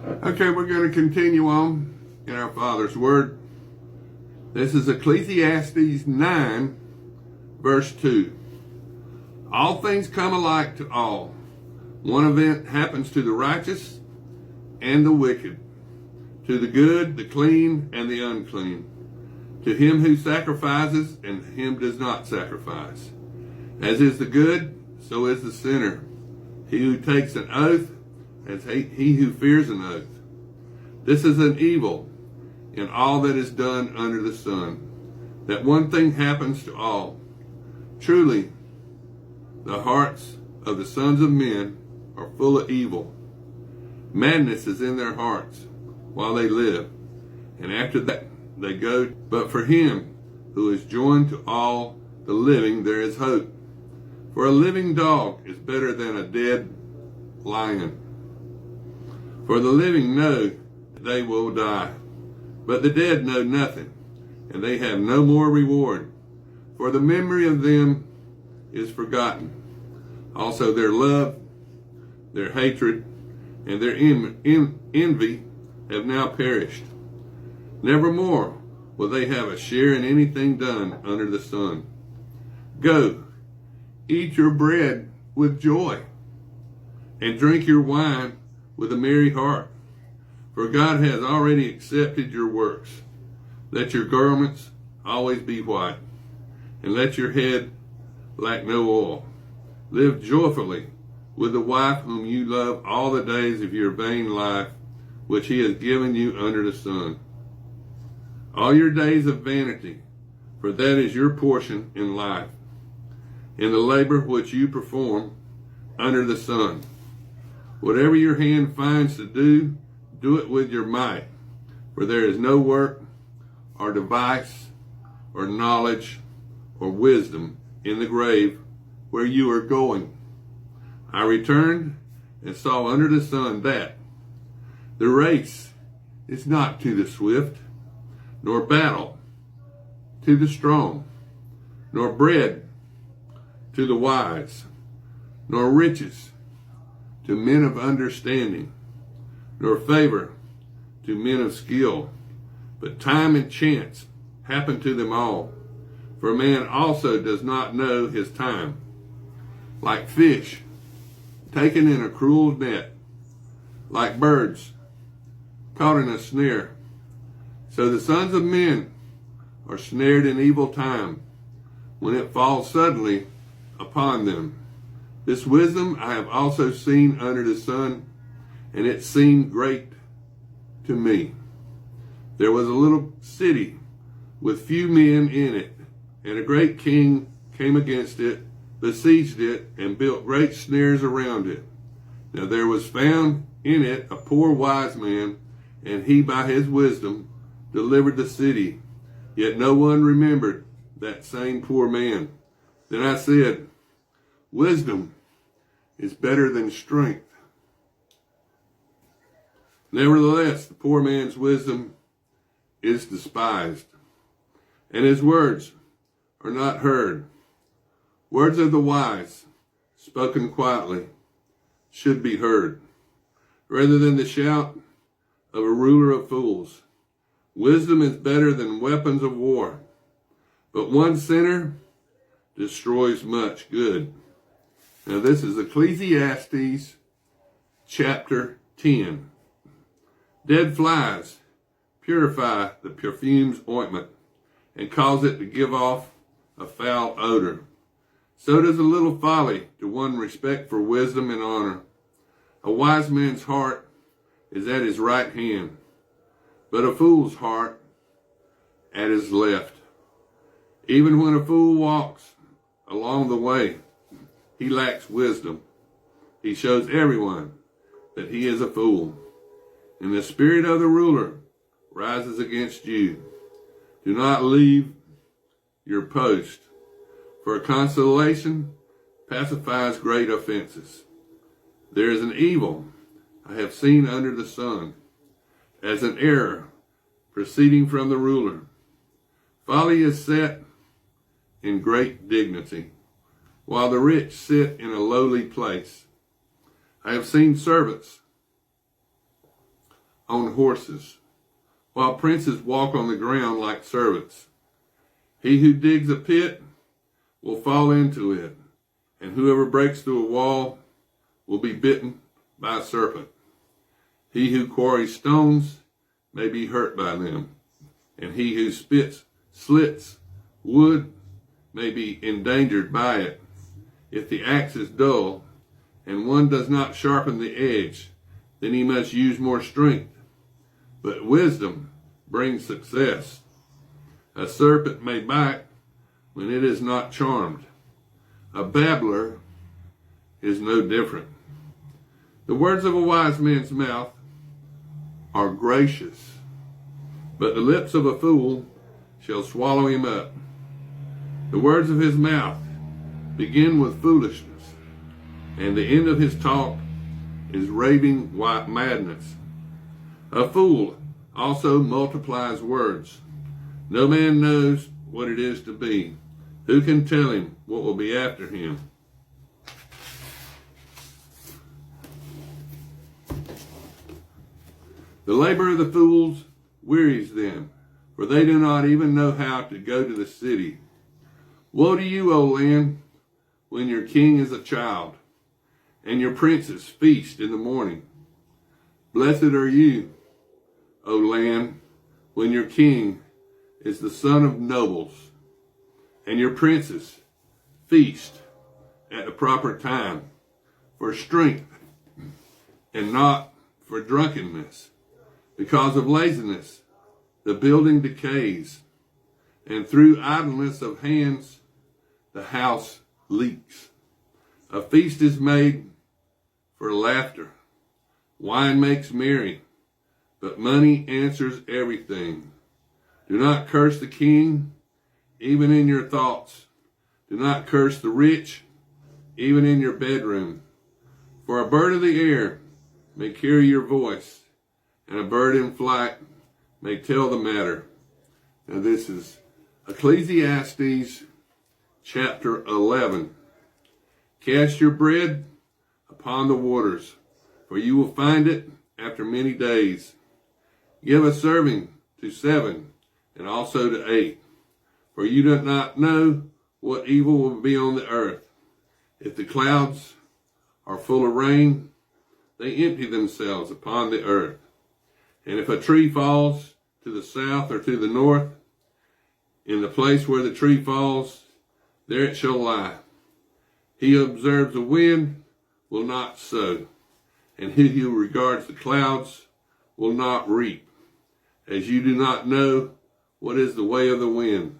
Okay, we're going to continue on in our Father's Word. This is Ecclesiastes 9, verse 2. All things come alike to all. One event happens to the righteous and the wicked, to the good, the clean, and the unclean, to him who sacrifices and him does not sacrifice. As is the good, so is the sinner. He who takes an oath, as he who fears an oath. This is an evil in all that is done under the sun, that one thing happens to all. Truly, the hearts of the sons of men are full of evil. Madness is in their hearts while they live, and after that they go. But for him who is joined to all the living there is hope. For a living dog is better than a dead lion. For the living know that they will die, but the dead know nothing, and they have no more reward. For the memory of them is forgotten. Also their love, their hatred, and their envy have now perished. Nevermore will they have a share in anything done under the sun. Go, eat your bread with joy, and drink your wine with a merry heart. For God has already accepted your works. Let your garments always be white, and let your head lack no oil. Live joyfully with the wife whom you love all the days of your vain life, which he has given you under the sun. All your days of vanity, for that is your portion in life, in the labor which you perform under the sun. Whatever your hand finds to do, do it with your might, for there is no work or device or knowledge or wisdom in the grave where you are going. I returned and saw under the sun that the race is not to the swift, nor battle to the strong, nor bread to the wise, nor riches to men of understanding, nor favor to men of skill, but time and chance happen to them all. For man also does not know his time. Like fish taken in a cruel net, like birds caught in a snare, so the sons of men are snared in evil time, when it falls suddenly upon them. This wisdom I have also seen under the sun, and it seemed great to me. There was a little city with few men in it, and a great king came against it, besieged it, and built great snares around it. Now there was found in it a poor wise man, and he by his wisdom delivered the city. Yet no one remembered that same poor man. Then I said, wisdom is better than strength. Nevertheless, the poor man's wisdom is despised, and his words are not heard. Words of the wise, spoken quietly, should be heard, rather than the shout of a ruler of fools. Wisdom is better than weapons of war, but one sinner destroys much good. Now this is Ecclesiastes chapter 10. Dead flies purify the perfume's ointment and cause it to give off a foul odor. So does a little folly to one respect for wisdom and honor. A wise man's heart is at his right hand, but a fool's heart at his left. Even when a fool walks along the way, he lacks wisdom. He shows everyone that he is a fool. And the spirit of the ruler rises against you. Do not leave your post, for consolation pacifies great offenses. There is an evil I have seen under the sun, as an error proceeding from the ruler. Folly is set in great dignity, while the rich sit in a lowly place. I have seen servants on horses, while princes walk on the ground like servants. He who digs a pit will fall into it, and whoever breaks through a wall will be bitten by a serpent. He who quarries stones may be hurt by them, and he who slits wood may be endangered by it. If the axe is dull, and one does not sharpen the edge, then he must use more strength. But wisdom brings success. A serpent may bite when it is not charmed. A babbler is no different. The words of a wise man's mouth are gracious, but the lips of a fool shall swallow him up. The words of his mouth begin with foolishness, and the end of his talk is raving madness. A fool also multiplies words. No man knows what it is to be. Who can tell him what will be after him? The labor of the fools wearies them, for they do not even know how to go to the city. Woe to you, O land, when your king is a child, and your princes feast in the morning. Blessed are you, O land, when your king is the son of nobles, and your princes feast at the proper time, for strength and not for drunkenness. Because of laziness, the building decays, and through idleness of hands, the house leaks. A feast is made for laughter. Wine makes merry, but money answers everything. Do not curse the king, even in your thoughts. Do not curse the rich, even in your bedroom. For a bird of the air may carry your voice, and a bird in flight may tell the matter. Now this is Ecclesiastes chapter 11. Cast your bread upon the waters, for you will find it after many days. Give a serving to 7, and also to 8, for you do not know what evil will be on the earth. If the clouds are full of rain, they empty themselves upon the earth. And if a tree falls to the south or to the north, in the place where the tree falls, there it shall lie. He who observes the wind will not sow, and he who regards the clouds will not reap. As you do not know what is the way of the wind,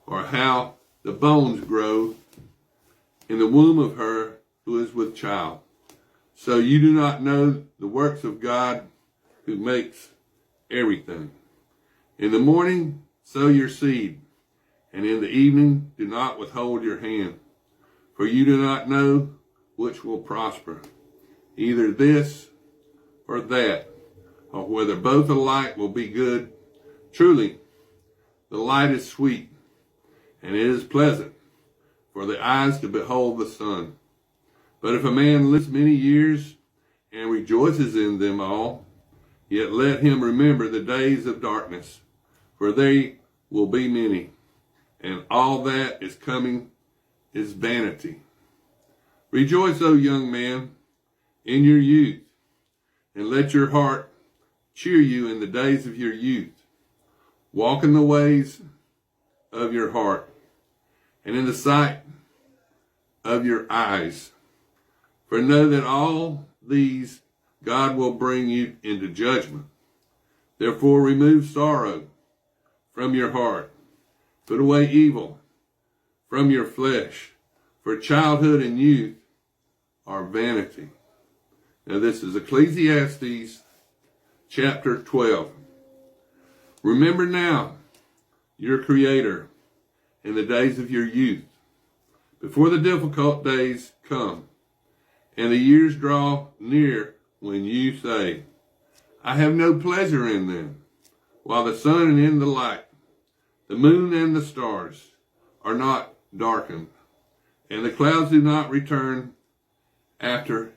or how the bones grow in the womb of her who is with child, so you do not know the works of God who makes everything. In the morning, sow your seed, and in the evening, do not withhold your hand, for you do not know which will prosper, either this or that, or whether both alike will be good. Truly, the light is sweet, and it is pleasant for the eyes to behold the sun. But if a man lives many years and rejoices in them all, yet let him remember the days of darkness, for they will be many, and all that is coming is vanity. Rejoice, O young man, in your youth, and let your heart cheer you in the days of your youth. Walk in the ways of your heart, and in the sight of your eyes. For know that all these God will bring you into judgment. Therefore remove sorrow from your heart. Put away evil from your flesh. For childhood and youth are vanity. Now this is Ecclesiastes chapter 12. Remember now your Creator in the days of your youth, before the difficult days come, and the years draw near when you say, I have no pleasure in them, while the sun and in the light, the moon and the stars are not darkened, and the clouds do not return after